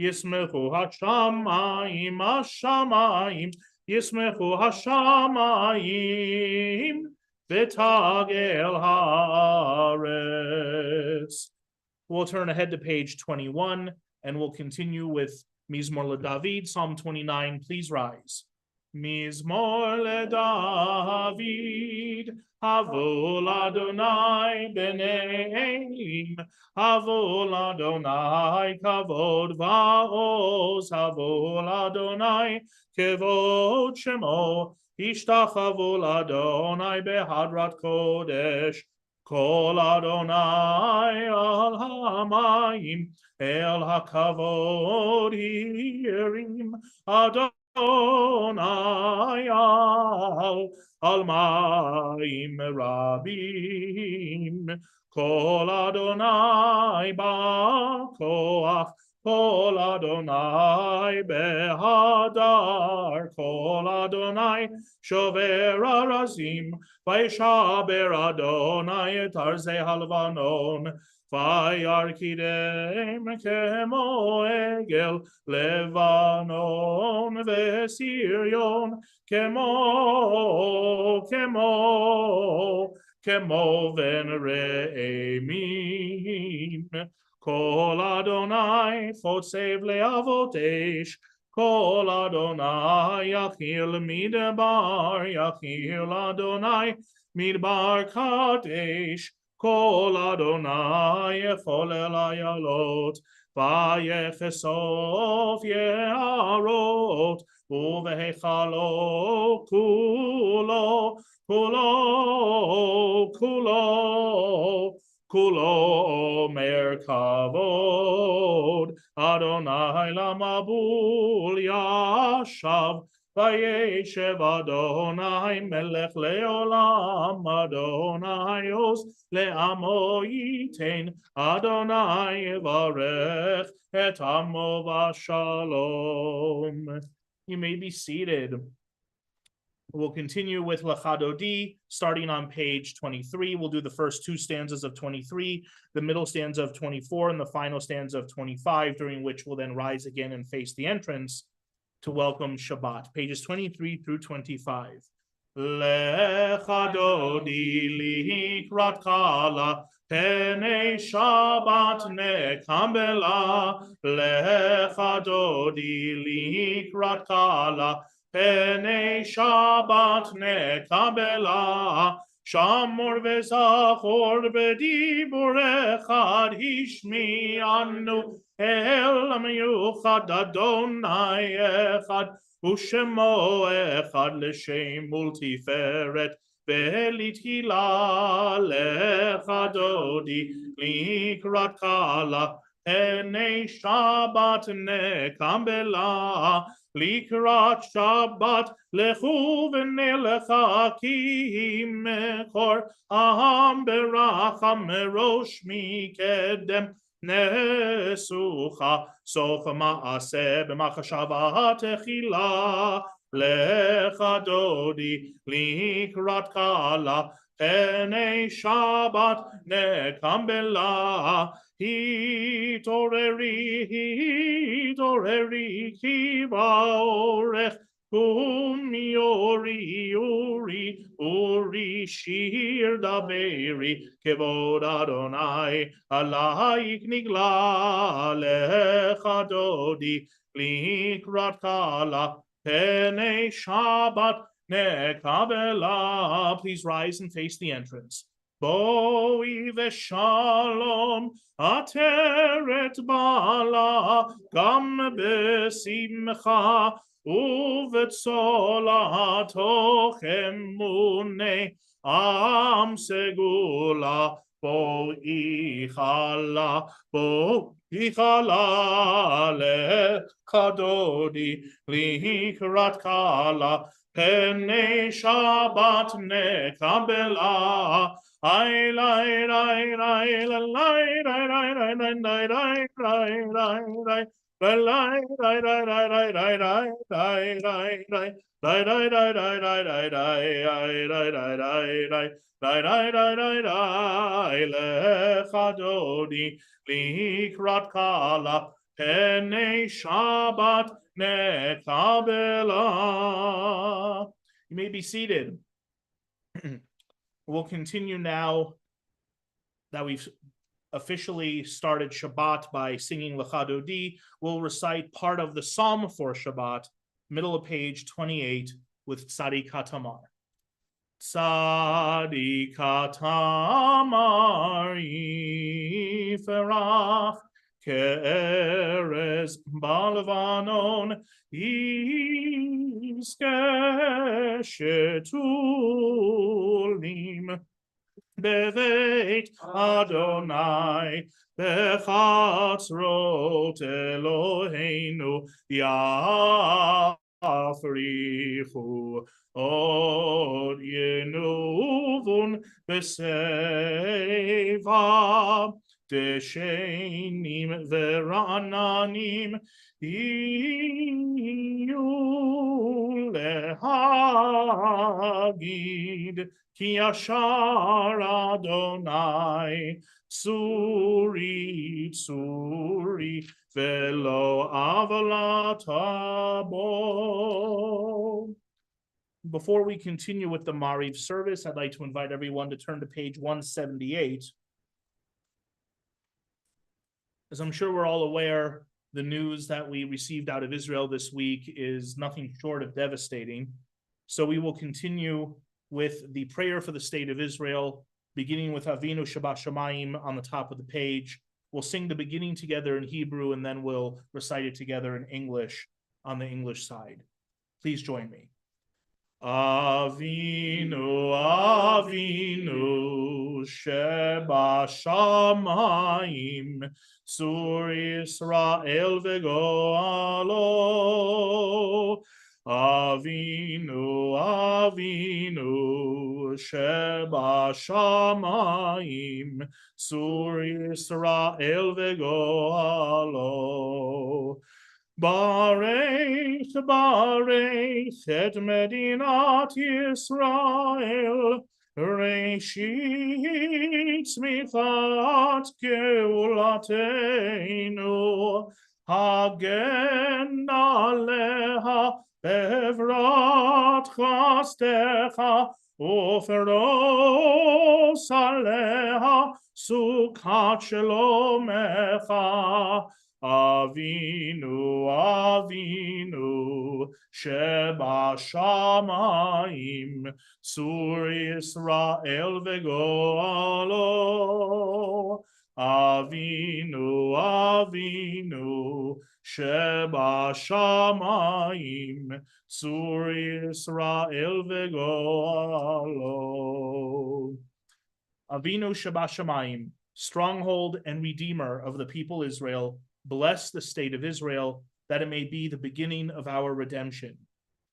Yismechu hashamayim, hashamayim, Yismechu hashamayim, v'tagel haaretz. We'll turn ahead to page 21, and we'll continue with Mizmor LeDavid, Psalm 29. Please rise. Mizmor LeDavid, Havu l'Adonai b'neim, Havu l'Adonai kavod va'oz, Havu l'Adonai kevod shemo, Ishtachavu l'Adonai behadrat kodesh, Kol Adonai al hamayim, el hakavod hirim, Adonai al mayim rabim, Kol Adonai ba'koach, Kol Adonai behadar, Kol Adonai shover arazim, Vaishaber Adonai et arzei halvanon, Vayarkidem kemo egel Levanon vesirion, kemo ven re'emim, Kol Adonai fotsev leavotesh, Kol Adonai yachil midbar, yachil Adonai midbar kadesh, Kol Adonai yechol el ayalot, vayechesov ye'arot, uvehechalo kulo omer kavod, Adonai lamabul yashav, Vayeshev Adonai melech leolam, Adonai os le'amo yitein, Adonai yevarech et amo v'shalom. You may be seated. We'll continue with Lachadodi, starting on page 23. We'll do the first two stanzas of 23, the middle stanza of 24, and the final stanza of 25, during which we'll then rise again and face the entrance to welcome Shabbat. Pages 23 through 25. Lechadodi likrat kala, Penei Shabbat nekambela. Lechadodi likrat kala, Penei Shabbat nekabela, Shamor v'zachor b'dibur echad, Hishmi'anu el miyuchad, Adonai echad, Ushemo echad l'shem multiferet, Ve'litchila lechadodi likrat kala, Penei Shabbat nekambela. Likrat Shabbat lechu v'nelecha, ki mekor aham beracham merosh mikedem nesucha, sof ma'aseh b'machashava techila. Lecha dodi likrat kala, Penei Shabbat nekambela. Hitoreri kiva orech, uri shir daveri, kevod Adonai alayik nigla. Lecha dodi likrat kala, Penei Shabbat nekabela. Please rise and face the entrance. Boi v'shalom ateret bala, gam besimcha uvetzolah tochem munei am segula. Boi chala lechadodi likrat kala, Penei Shabbat nekabela. I lie, lie, lie, lie, lie, lie, lie, lie, lie, lie, lie, lie, lie, lechadodi likrat kala, Pnei Shabbat nekabela. You may be seated. We'll continue now that we've officially started Shabbat by singing Lecha Dodi. We'll recite part of the Psalm for Shabbat, middle of page 28, with Tzadik HaTamar. Tzadik HaTamar yiferach ke'erez ba'levanon yizke shetulim beveit Adonai bechatzrot Eloheinu yafrichu od yenuvun beseva deshenim verananim iyu lehagid Ki yashar Adonai tsuri tsuri velo avalatabo. Before we continue with the Mariv service, I'd like to invite everyone to turn to page 178. As I'm sure we're all aware, the news that we received out of Israel this week is nothing short of devastating. So we will continue with the prayer for the state of Israel, beginning with Avinu Shabbat Shamayim on the top of the page. We'll sing the beginning together in Hebrew, and then we'll recite it together in English on the English side. Please join me. Avinu, Avinu, Sheba Shamayim, Sur Yisrael v'goalo. Avinu, Avinu, Sheba Shamayim, Sur Yisrael v'goalo. Barech, Barech, et Medinat Yisrael, Reshit Tzmichat Geulateinu, Hagen Aleha, Bevrat Chastecha, Uferos Aleha, Sukkot Shelomecha. Avinu, Avinu, Sheba Shamayim, Sur Yisrael v'goalo. Avinu, Avinu, Sheba Shamayim, Sur Yisrael v'goalo. Avinu Sheba Shamayim, stronghold and redeemer of the people Israel, bless the state of Israel, that it may be the beginning of our redemption.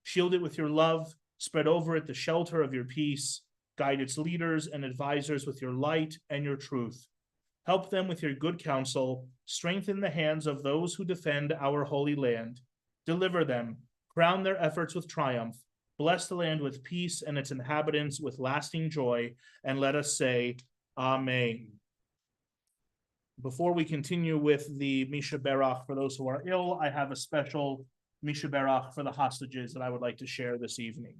Shield it with your love, spread over it the shelter of your peace, guide its leaders and advisors with your light and your truth. Help them with your good counsel, strengthen the hands of those who defend our holy land. Deliver them, crown their efforts with triumph, bless the land with peace and its inhabitants with lasting joy, and let us say, Amen. Before we continue with the Misha Berach for those who are ill, I have a special Misha Berach for the hostages that I would like to share this evening.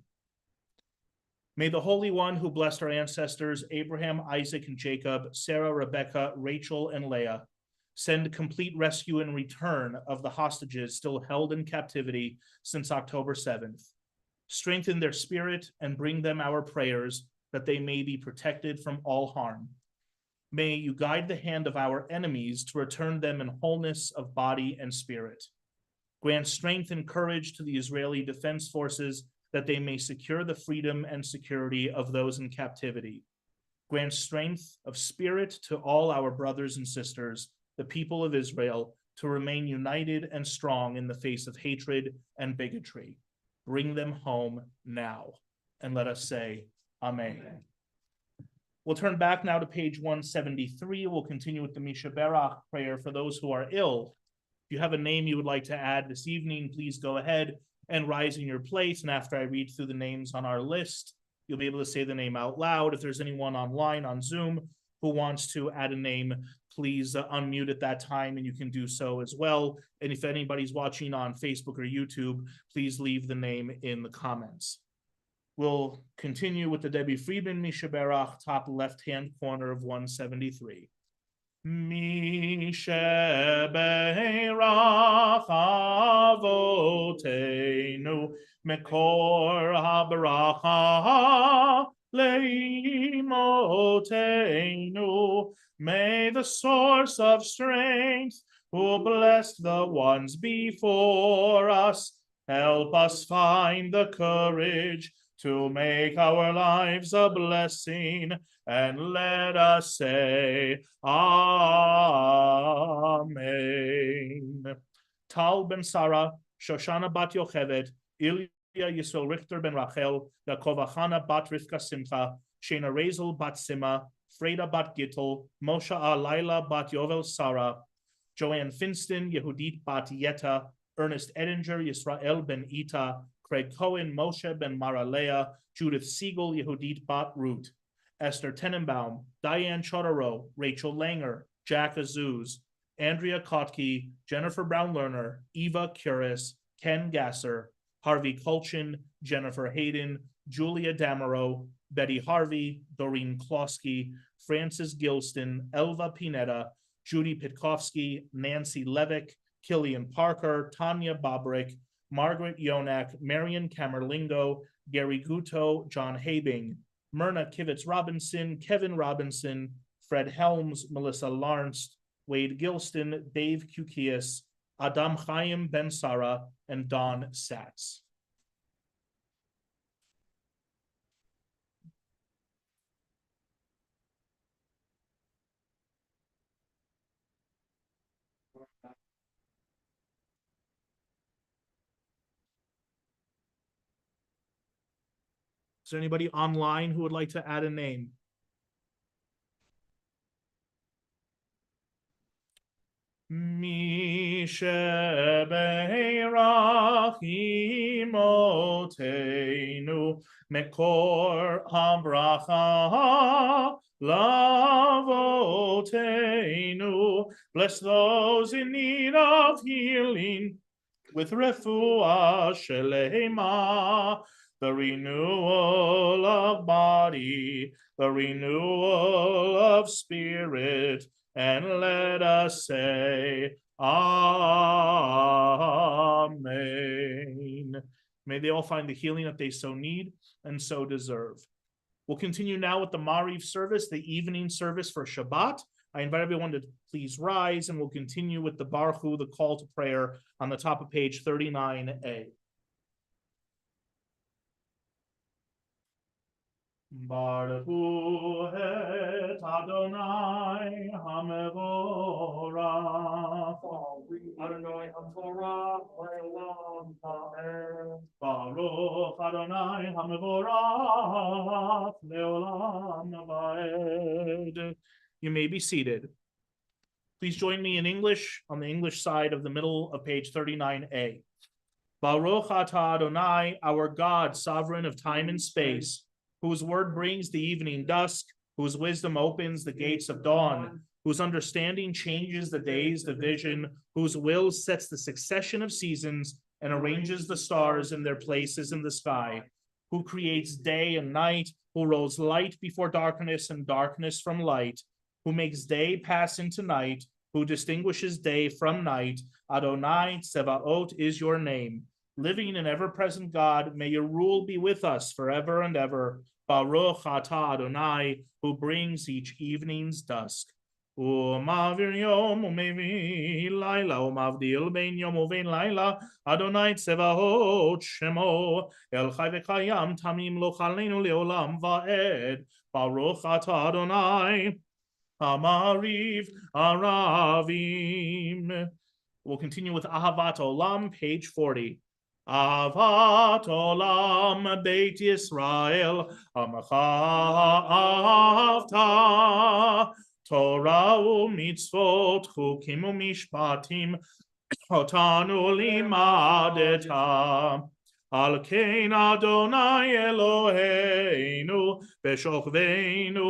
May the Holy One who blessed our ancestors, Abraham, Isaac, and Jacob, Sarah, Rebecca, Rachel, and Leah, send complete rescue and return of the hostages still held in captivity since October 7th. Strengthen their spirit and bring them our prayers that they may be protected from all harm. May you guide the hand of our enemies to return them in wholeness of body and spirit. Grant strength and courage to the Israeli Defense Forces that they may secure the freedom and security of those in captivity. Grant strength of spirit to all our brothers and sisters, the people of Israel, to remain united and strong in the face of hatred and bigotry. Bring them home now. And let us say, Amen. We'll turn back now to page 173. We'll continue with the Misha Berach prayer for those who are ill. If you have a name you would like to add this evening, please go ahead and rise in your place. And after I read through the names on our list, you'll be able to say the name out loud. If there's anyone online on Zoom who wants to add a name please unmute at that time, and you can do so as well. And if anybody's watching on Facebook or YouTube, please leave the name in the comments. We'll continue with the Debbie Friedman Mishaberach, top left-hand corner of 173. Mishaberach Avoteinu Mekor HaBaracha Leimotenu. May the source of strength, who blessed the ones before us, help us find the courage to make our lives a blessing, and let us say, Amen. Tal ben Sarah, Shoshana bat Yocheved, Ilya Yisrael Richter ben Rachel, Yaakov Achana bat Rivka Simcha, Shena Rezel bat Sima, Freda bat Gittel, Moshe Laila bat Yovel Sarah, Joanne Finston, Yehudit bat Yeta, Ernest Edinger, Yisrael ben Ita, Craig Cohen, Moshe ben Maralea, Judith Siegel, Yehudit bat Ruth, Esther Tenenbaum, Diane Chodorow, Rachel Langer, Jack Azuz, Andrea Kotke, Jennifer Brown-Lerner, Eva Curis, Ken Gasser, Harvey Kolchin, Jennifer Hayden, Julia Damaro, Betty Harvey, Doreen Klosky, Francis Gilston, Elva Pineda, Judy Pitkovsky, Nancy Levick, Killian Parker, Tanya Bobrick, Margaret Yonak, Marion Camerlingo, Gary Guto, John Habing, Myrna Kivitz Robinson, Kevin Robinson, Fred Helms, Melissa Lawrence, Wade Gilston, Dave Kukias, Adam Chaim Ben Sara, and Don Satz. Is there anybody online who would like to add a name? Mishebeirach imotenu mekor habracha lavotenu. Bless those in need of healing with refuah shelema, the renewal of body, the renewal of spirit, and let us say, Amen. May they all find the healing that they so need and so deserve. We'll continue now with the Mariv service, the evening service for Shabbat. I invite everyone to please rise, and we'll continue with the Baruch Hu, the call to prayer, on the top of page 39a. Baruch Hu et Adonai HaMevorach. Adonai HaMevorach le'olam ha'ed. Baruch Adonai HaMevorach le'olam ha'ed. You may be seated. Please join me in English on the English side of the middle of page 39a. Baruch atah Adonai, our God, sovereign of time and space, whose word brings the evening dusk, whose wisdom opens the gates of dawn, whose understanding changes the day's division, whose will sets the succession of seasons and arranges the stars in their places in the sky, who creates day and night, who rolls light before darkness and darkness from light, who makes day pass into night, who distinguishes day from night. Adonai Tsevaot is your name. Living and ever-present God, may your rule be with us forever and ever. Baruch atah Adonai, who brings each evening's dusk. U'ma'avir yom u'mevi laila, u'mavdil bein yom u'vein laila. Adonai Tsevaot shemo, el chai v'kayam tamim lo chalenu le'olam va'ed. Baruch atah Adonai, Amariv Aravim. We'll continue with Ahavat Olam, page 40. Ahavat Olam Beit Yisrael, Amacha Avta, Torah u'mitzvot, chukim u'mishpatim, otanu limadeta. Al kein Adonai Eloheinu, בשוכבנו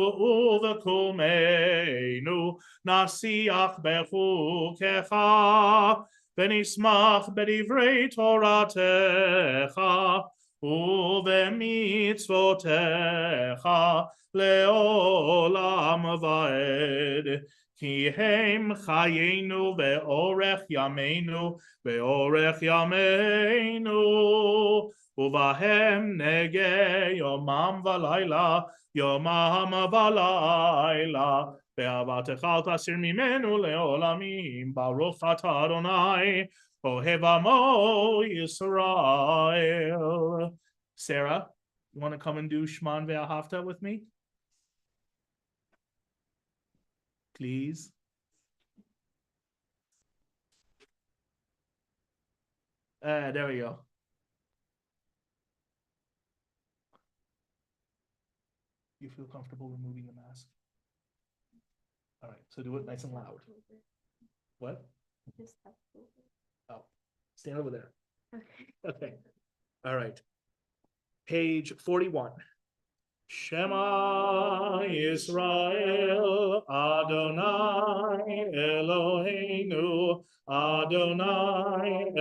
ובקומנו, נשיח בחוקיך, ונשמח בדברי תורתך, ובמצוותיך לעולם ועד. כי הם חיינו באורך ימינו, באורך ימינו, ובהם נגע יומם ולילה, יומם ולילה. באהבתך אל תסיר ממנו לעולמים, ברוך אתה אדוני, אוהב עמו Yisrael. Sarah, you want to come and do Shman Ve'ahavta with me? Please. There we go. You feel comfortable removing the mask? All right, so do it nice and loud. What? Oh, stand over there. Okay. All right. Page 41. Shema Yisrael, Adonai Eloheinu, Adonai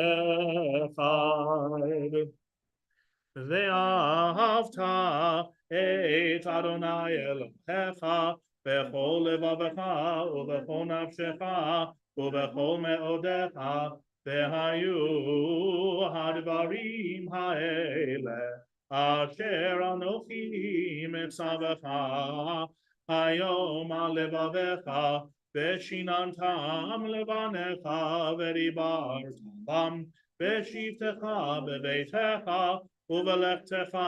Echad. Ve'ahavta et Adonai Elohecha, bechol levavecha, ubechol nafshecha, ubechol me'odecha, ve'hayu hadvarim ha'ele. Asher anochi mitzavecha hayom al levavecha veshinantam levanecha veribartam veshivtecha beveitecha uvelechtecha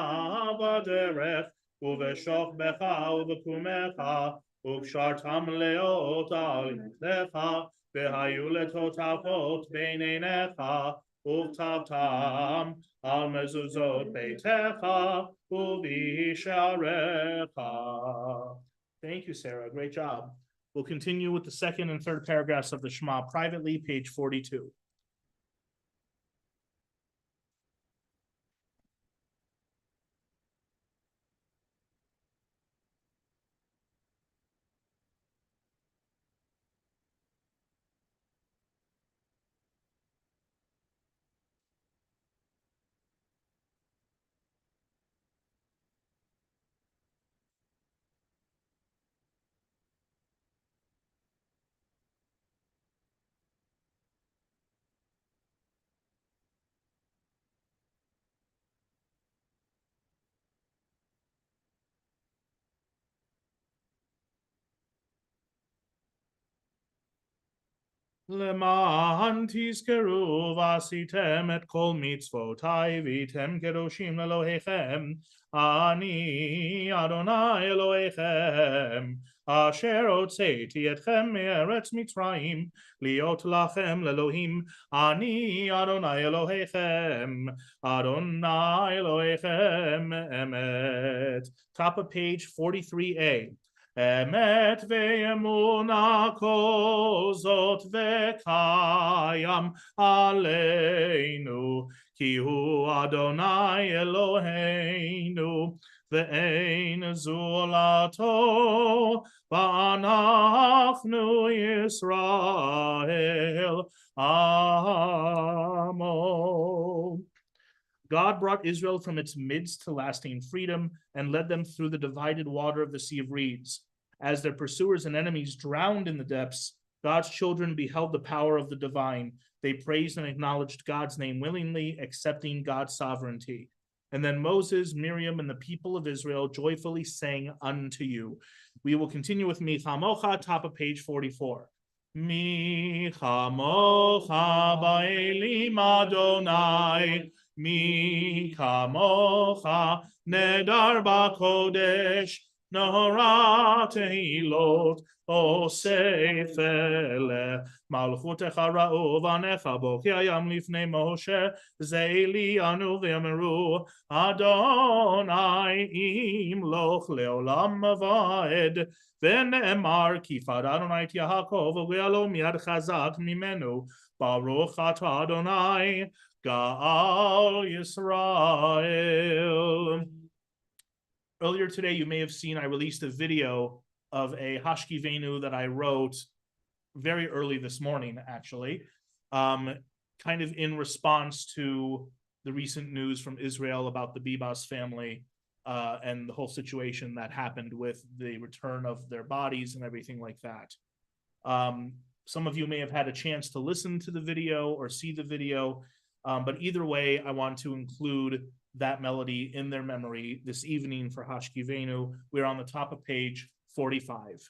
baderech uveshokbecha uvekumecha ukshartam leot al yitecha vehayu letotavot beinenecha uvtavtam al mezuzot beitecha uvisharecha. Thank you, Sarah. Great job. We'll continue with the second and third paragraphs of the Shema privately, page 42. למען תזכרו ועשיתם את כל מצוותיי והייתם קדושים לאלוהיכם, אני אדוני אלוהיכם, אשר הוצאתי אתכם מארץ מצרים, להיות לכם לאלוהים, אני אדוני אלוהיכם, אדוני אלוהיכם אמת. Top of page 43a. אמת ואמונה כל זאת וקיים עלינו, כי הוא אדוני אלוהינו, ואין זולתו, ואנחנו ישראל עמו. God brought Israel from its midst to lasting freedom and led them through the divided water of the Sea of Reeds. As their pursuers and enemies drowned in the depths, God's children beheld the power of the divine. They praised and acknowledged God's name willingly, accepting God's sovereignty. And then Moses, Miriam, and the people of Israel joyfully sang unto you. We will continue with Mi Chamocha, top of page 44. Mi Chamocha ba'elim Adonai, Mi kamocha nedar b'kodesh, Nora tehilot osef ele, Malchutecha ra'u v'anecha bo, Ki hayam lifnei Moshe, Zeili anu v'yameru, Adonai imloch leolam va'ed, V'ne'emar ki fad Adonai et Yaakov, V'yalo miad chazak mimenu, Baruch atah Adonai, Gaal Yisrael. earlier today, you may have seen I released a video of a Hashkivenu that I wrote very early this morning, actually, kind of in response to the recent news from Israel about the Bibas family and the whole situation that happened with the return of their bodies and everything like that. Some of you may have had a chance to listen to the video or see the video, but either way, I want to include that melody in their memory this evening for Hashkivenu. We're on the top of page 45.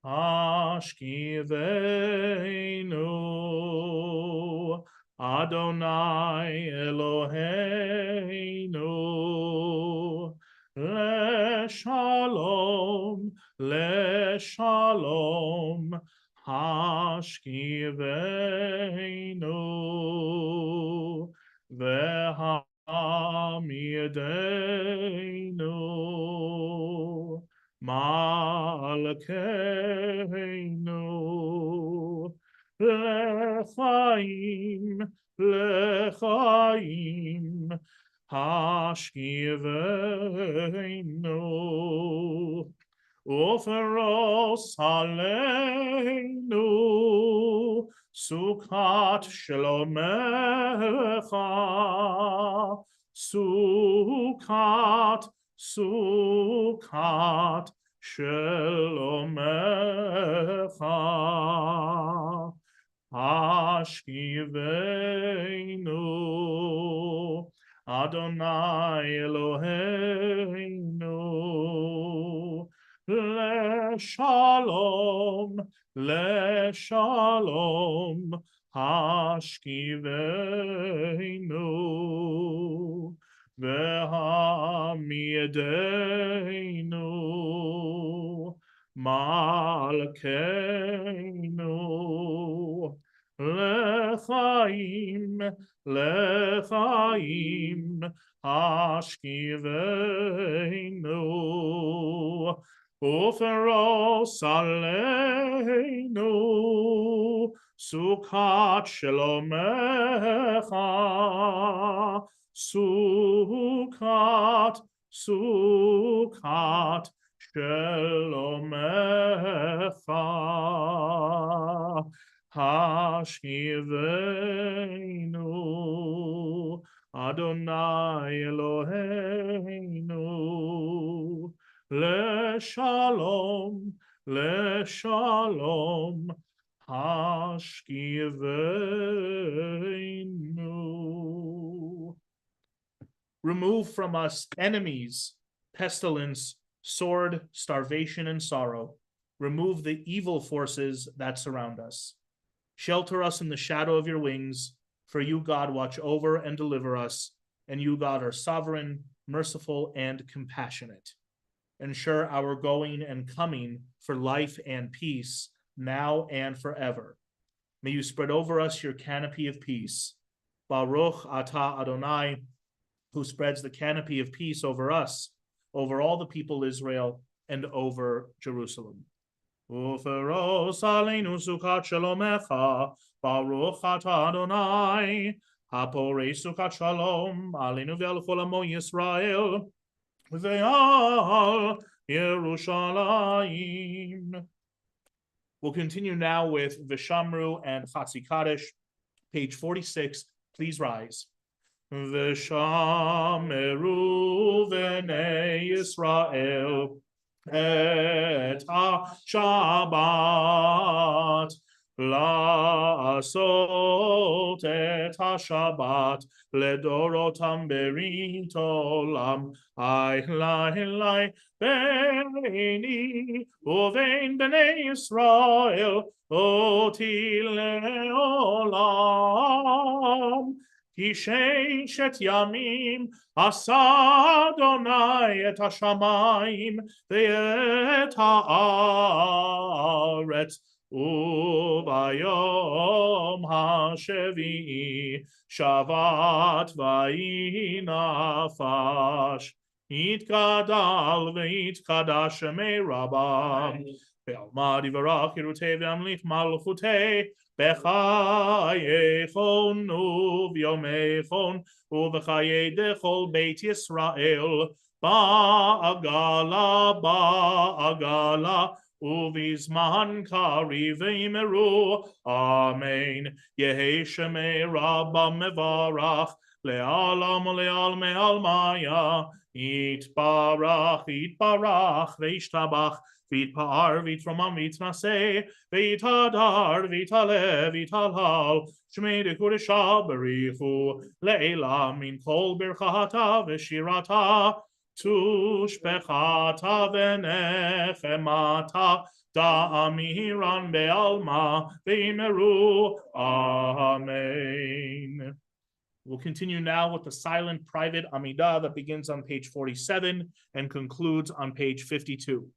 Hashkivenu Adonai Eloheinu Leshalom Leshalom Hashkivenu Vehamidenu Malkeinu Lechaim Lechaim Hashkivenu Uferos Aleinu Sukkot Shlomecha Sukkot Shlomecha Hashkivenu Adonai Eloheinu Leshalom Leshalom Hashkivenu Vehamidenu Malkeinu Lechaim Lechaim Hashkivenu Uferos Aleinu Sukkot Shlomecha Sukkot Shlomecha Hashkivenu Adonai Eloheinu Leshalom Leshalom Hashkivenu. Remove from us enemies, pestilence, sword, starvation, and sorrow. Remove the evil forces that surround us. Shelter us in the shadow of your wings, for you, God, watch over and deliver us, and you, God, are sovereign, merciful, and compassionate. Ensure our going and coming for life and peace, now and forever. May you spread over us your canopy of peace. Baruch atah Adonai, who spreads the canopy of peace over us, over all the people of Israel, and over Jerusalem. Uferos aleinu sukkot shalomecha, Baruch atah Adonai, haporei sukkot shalom, aleinu ve'al chol amo Yisrael, ve'al Yerushalayim. We'll continue now with Vishamru and Chatzi Kaddish, page 46. Please rise. Vishameru v'nei Yisrael et ha-Shabbat, la'asot et ha-Shabbat ledorotam berit olam, ay lai beini uvein bnei Yisrael oti leolam. Ki sheishet yamim asa Adonai et hashamayim ve'et haaretz, ubayom hashevi'i shavat vayinafash, yitgadal ve'yitkadash shemei rabam, ve'almad yivarach yirutei ve'amlit malchutei bechayechon uvyomechon uvechayei dechol beit Yisrael Ba'agala, Uvizman kari v'meru, Amen. Yehi shemei Rabba mevarach, le'alam le'al me'al maya, Yitbarach, v'ishtabach, v'itpa'ar, v'itramam, v'itnaseh, v'itadar, v'itale, v'italhal, Shmei dekureshah berichu, le'ela min kol birchata v'shirata, Tushpechata v'nechemata, Da'amiran be'alma v'imeru. Amen. We'll continue now with the silent private Amidah that begins on page 47 and concludes on page 52.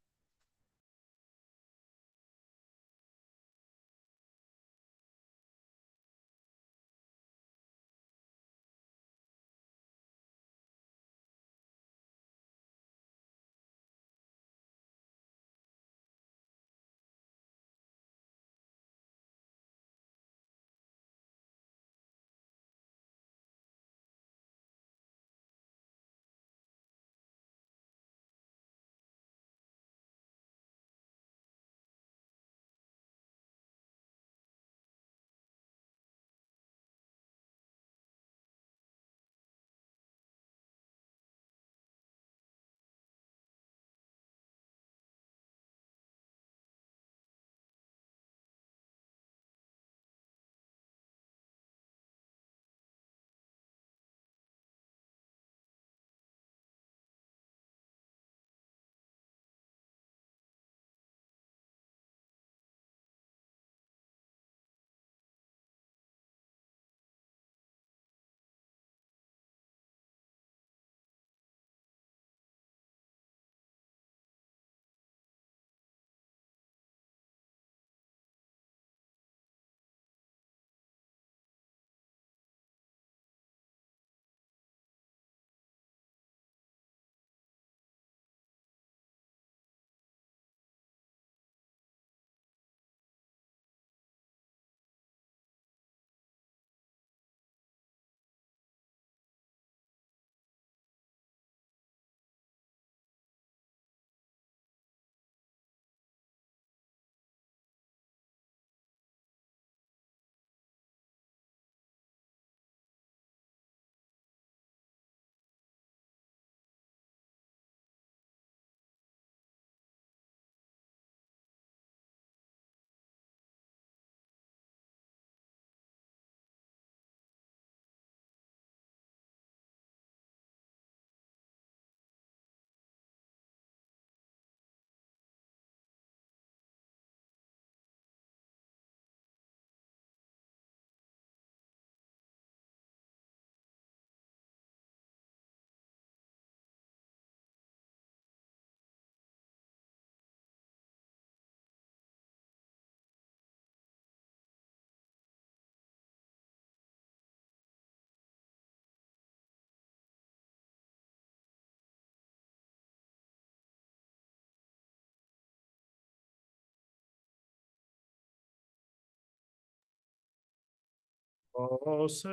Ose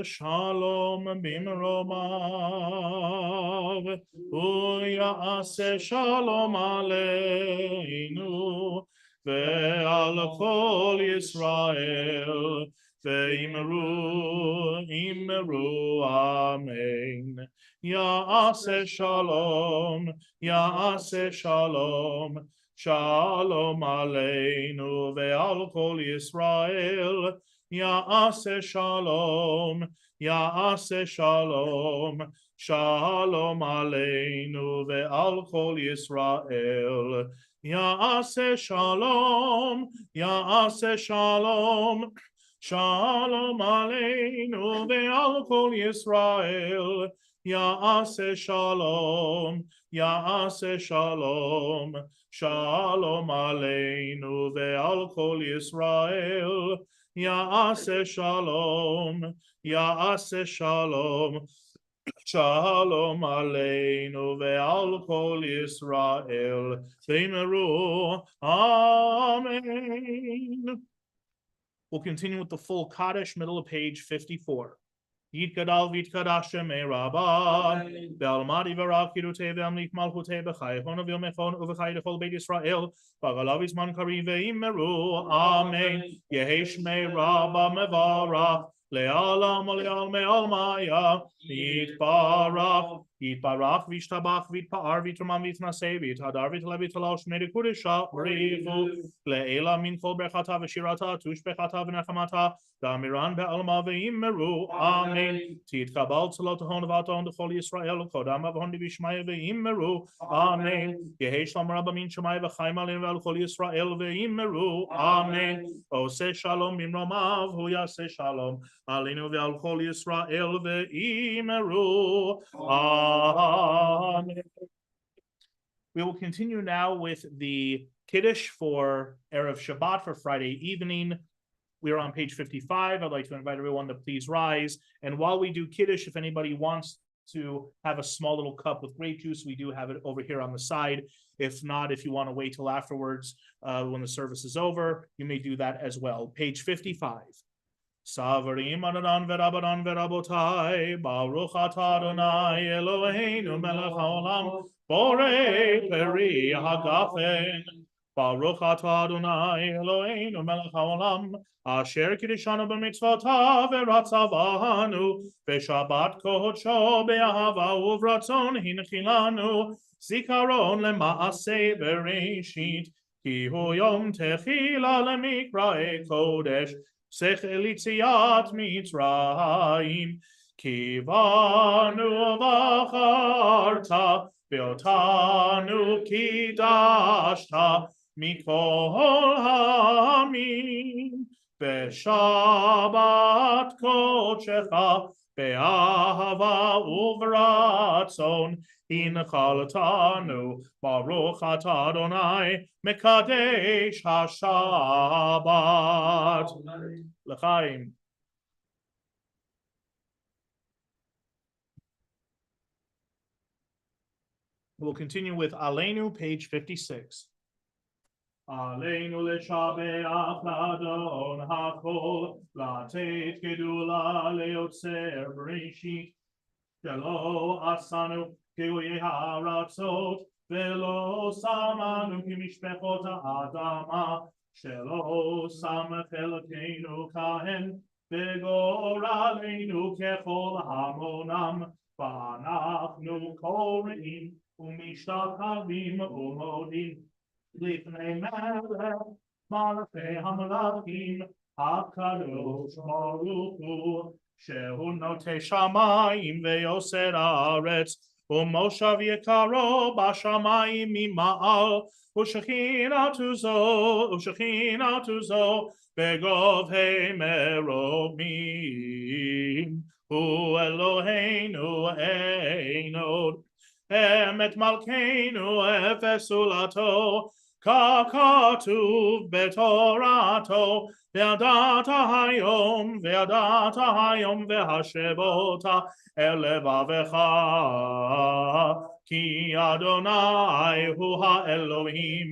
shalom bimromav, uyase shalom aleinu, ve'al kol Yisrael, ve'imru, amen. Ya'ase shalom, shalom aleinu, ve'al kol Yisrael, Ya'ase shalom, shalom aleinu ve'al kol Yisrael. Ya'ase shalom, shalom aleinu ve'al kol Yisrael. Ya'ase shalom, shalom aleinu ve'al kol Yisrael. Ya'ase shalom, shalom aleinu ve'al kol Yisrael. V'meru, amen. We'll continue with the full Kaddish, middle of page 54. Yitkadal Vitkadash Shemei Rabba Ve'almadi V'Rav Kirutei Ve'amlik Malchutei B'chai Hono V'Mechon Uv'chai D'chol Beit Yisrael V'Galav Yizman Karim Ve'immeru Amen Yehi Shmei Rabba Mevarach Le'alam Le'almei Almaya Yitbarach Yitbarach V'Yishtabach V'Yitpa'ar V'Yitramam V'Yitnaseh V'Yithadar V'Yitlev V'Yitalav Shmei D'Kudesha B'Richu Le'ela Min Kol Berchata V'Shirata Tush Bechata V'Nechamata Damiran Be'alma Ve'immeru Amen Titkabal Tzalot Hon Vaton D'Chol Yisrael Kodam Avon D'Vishmaya Ve'immeru Amen Yehi Shalom Rabba Min Shemai V'Chaim Alim Ve'Chol Yisrael Ve'immeru Amen Oseh Shalom Mimromav Hu Yaseh Shalom Alinu Ve'Chol Yisrael Ve'immeru Amen. We will continue now with the Kiddush for Erev Shabbat for Friday evening. We are on page 55. I'd like to invite everyone to please rise. And while we do Kiddush, if anybody wants to have a small little cup with grape juice, we do have it over here on the side. If not, if you want to wait till afterwards, when the service is over, you may do that as well. Page 55. Savarim Adonai V'Rabbanan V'Rabotai Baruch Atah Adonai Eloheinu Melech HaOlam Borei Peri HaGafen Baruch Atah Adonai Eloheinu Melech HaOlam Asher Kiddushanu b'mitzvotav v'ratzavanu v'shabbat kodsho be'ahava uvratzon hinchilanu zikaron lema'aseh bereshit ki hu yom techila lemikra'e kodesh Sechel Yitziat Mitzrayim Kivanu v'acharta Ve'otanu kidashta Mikol ha'amim Ve'shabbat kodshecha Be'ahava uvratzon Inchaltanu Baruch Atah Adonai Mekadesh HaShabbat L'chaim. We'll continue with Aleinu, page 56. Aleinu leshabeach l'Adon hakol latet gedula leotzer brishit shelo asanu ke'oyei ha'aratzot velo samanu kimishpechot ha'adama shelo samach Elokeinu kahen v'goraleinu kechol hamonam v'anachnu kore'im u'mishtachavim u'modim Lifnei Melech Malachei HaMelachim HaKadosh Baruch Hu Shehu Notei Shamayim Ve'yoser Haaretz U'moshav Yekaro B'Shamayim Mima'al U'shechinatu zo Begovhei Meromim Hu Eloheinu Einod Emet Malkeinu Efesulato Kakatuv betorato Ve'adata hayom ve'hashevota elevavecha Ki Adonai hu ha'Elohim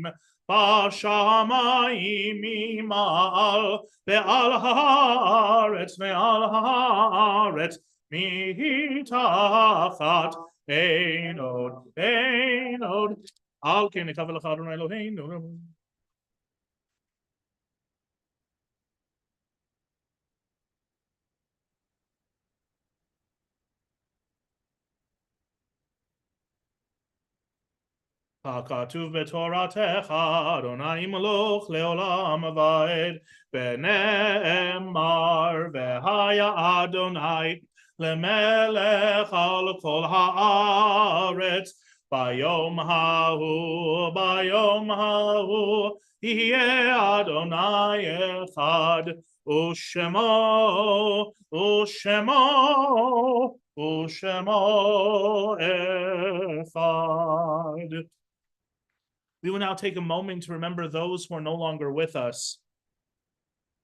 B'shamayim mima'al Ve'al haaretz mitachat Einod Al ken nekav lecha Adonai Eloheinu. Hakatuv betoratecha Adonai Malach leolam aved Bene'emar v'haya Adonai lemelech al kol haaretz Bayom hahu, Yeh Adonai echad, Ushemo echad. We will now take a moment to remember those who are no longer with us.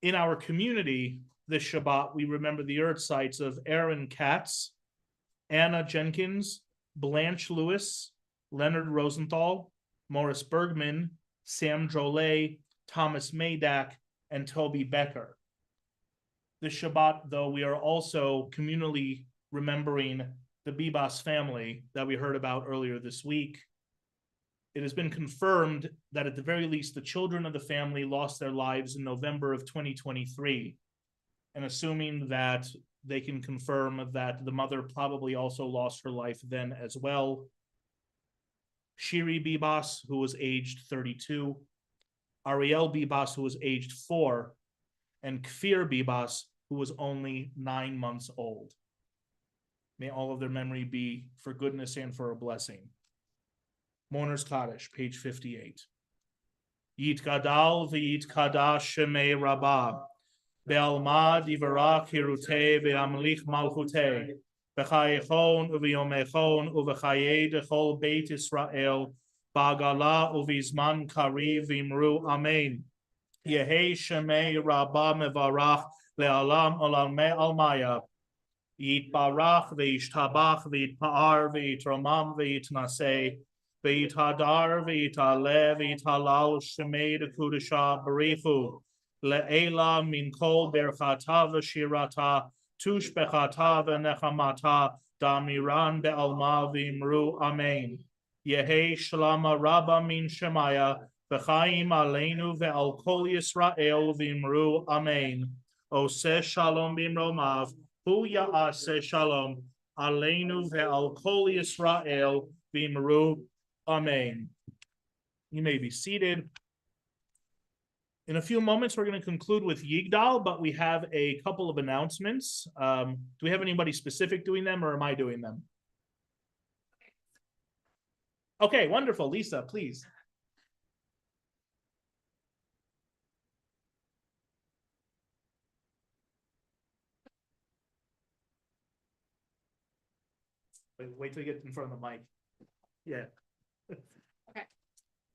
In our community, this Shabbat, we remember the earth sites of Aaron Katz, Anna Jenkins, Blanche Lewis, Leonard Rosenthal, Morris Bergman, Sam Drolet, Thomas Maydak, and Toby Becker. this Shabbat, though, we are also communally remembering the Bibas family that we heard about earlier this week. It has been confirmed that at the very least, the children of the family lost their lives in November of 2023. And assuming that they can confirm that the mother probably also lost her life then as well. Shiri Bibas, who was aged 32, Ariel Bibas, who was aged 4, and Kfir Bibas, who was only 9 months old. May all of their memory be for goodness and for a blessing. Mourner's Kaddish, page 58. Yitgadal v'yitkadash shemei Rabbah, be'alma divarach hirutei ve'amlich malchutei, b'chayechon u'v'yomechon u'v'chayei dechol beit Israel, ba'agala u'v'zman kariv v'imru amen. Yehei shemei Rabbah mevarach le'alam olamei almaya. Yitbarach v'yishtabach v'yitpa'ar v'yitromam v'yitnaseh v'yithadar v'yitale v'yitalal shemei dekudesha barichu le'ela min kol berchata v'shirata tushbechata v'nechamata damiran be'alma v'imru amen. Yehei shlama rabba min shemaya v'chaim aleinu ve'al kol Yisrael v'imru amen. Oseh shalom b'imromav Hu ya'aseh shalom aleinu ve'al kol Yisrael v'imru amen. You may be seated. In a few moments, we're going to conclude with Yigdal, but we have a couple of announcements. Do we have anybody specific doing them, or am I doing them? Okay, wonderful. Lisa, please. Wait till you get in front of the mic. Yeah. Okay.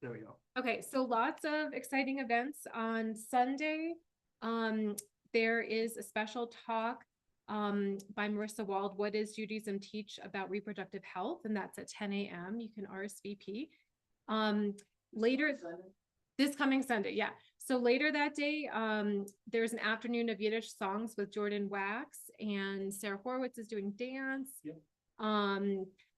There we go. Okay, so lots of exciting events on Sunday. There is a special talk by Marissa Wald, What Is Judaism Teach About Reproductive Health? And that's at 10 a.m. You can RSVP. Later, this coming Sunday, yeah. So later that day, there's an afternoon of Yiddish songs with Jordan Wax, and Sarah Horowitz is doing dance. Yep.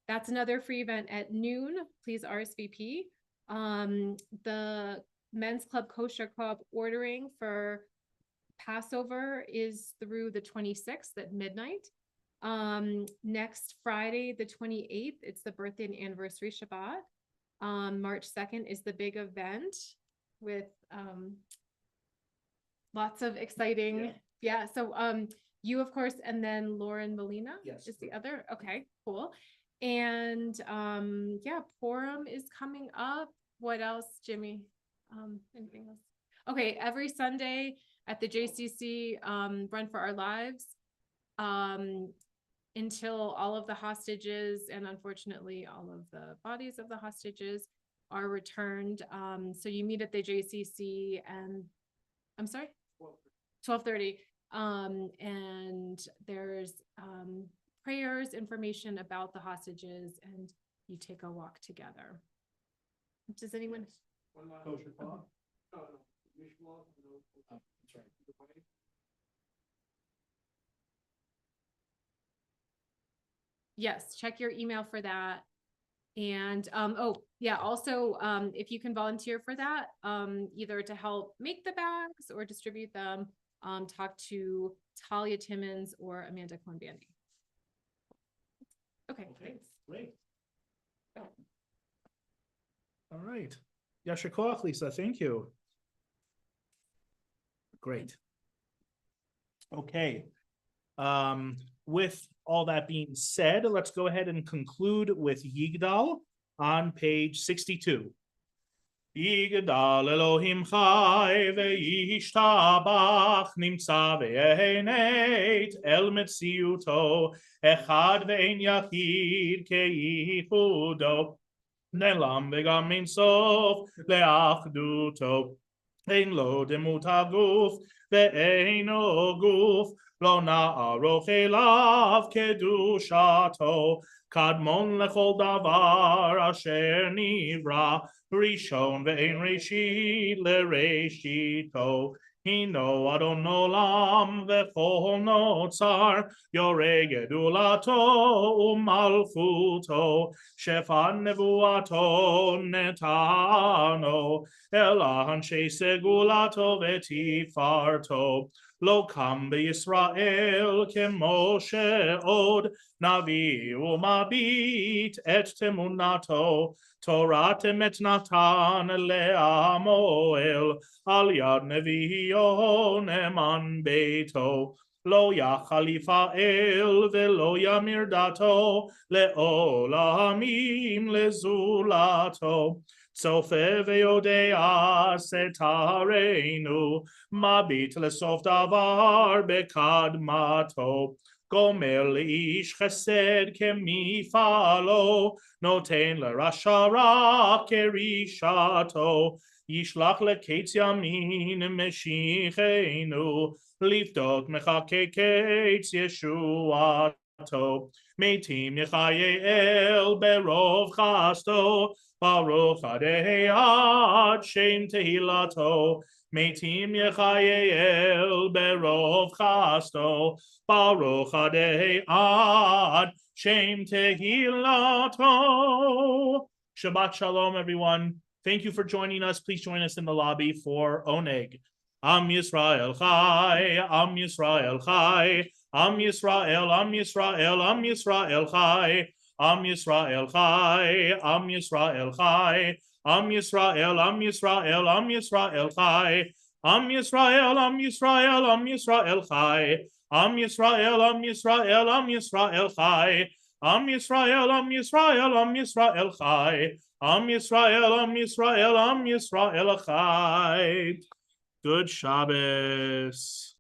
That's another free event at noon. Please RSVP. The Men's Club Kosher Club ordering for Passover is through the 26th at midnight. Next Friday, the 28th, it's the birthday and anniversary Shabbat. March 2nd is the big event with lots of exciting, yeah. So you, of course, and then Lauren Molina is the other. Okay, cool. And yeah, Purim is coming up. What else, Jimmy? Anything else? Okay, every Sunday at the JCC Run for Our Lives until all of the hostages and unfortunately all of the bodies of the hostages are returned. So you meet at the JCC and I'm sorry? 12:30. And there's prayers, information about the hostages, and you take a walk together. Does anyone? Yes, check your email for that. And oh yeah, also if you can volunteer for that, either to help make the bags or distribute them, talk to Talia Timmons or Amanda Cohn-Bandy. Okay, thanks. Great. All right. Yasher koach, Lisa. Thank you. Great. Okay. With all that being said, let's go ahead and conclude with Yigdal on page 62. Yigdal Elohim chai ve'yishtabach nimtza ve'eneit el metziuto echad ve'en yachid ke'ichudo nelam v'gam min sof le'achduto ein lo demut haguf ve'eino guf lo na'aroch elav kedushato kadmon lechol davar asher nivra Rishon ve'en reshit le'reshito Hino Adon Olam v'chol notzar, Yorei gedulato umalchuto, Shefan nevuato netano, El anshei segulato v'tifarto, Lo kam b'Yisrael kemoshe od, Navi umabit et temunato, Toratem et Natan le'amoel, Al yad nevio neman beito, Lo yachalifa el velo yamir dato, Le'olamim lezulato, Tzofe ve'odea setarenu, Mabit lesof davar bekadmato, Gomer leish chesed kemifalo, Noten lerasha ra kerishato, Yishlach leketz yamin meshichenu, Lifdot mechake ketz Yeshuato, Meitim yechayel berov chasto, Baruch adei ad shem tehilato, Meitim yechayel berov chasto, Baruch adei ad shem tehilato. Shabbat shalom, everyone. Thank you for joining us. Please join us in the lobby for Oneg. Am Yisrael Chai, Am Yisrael Chai, Am Yisrael, Am Yisrael, Am Yisrael Chai, Am Yisrael Chai, Am Yisrael Chai, Am Yisrael, Am Yisrael, Am Yisrael Chai, Am Yisrael, Am Yisrael, Am Yisrael Chai, Am Yisrael, Am Yisrael, Am Yisrael Chai, Am Yisrael, Am Yisrael, Am Yisrael Chai, Am Yisrael, Am Yisrael, Am Yisrael Chai. Good Shabbos.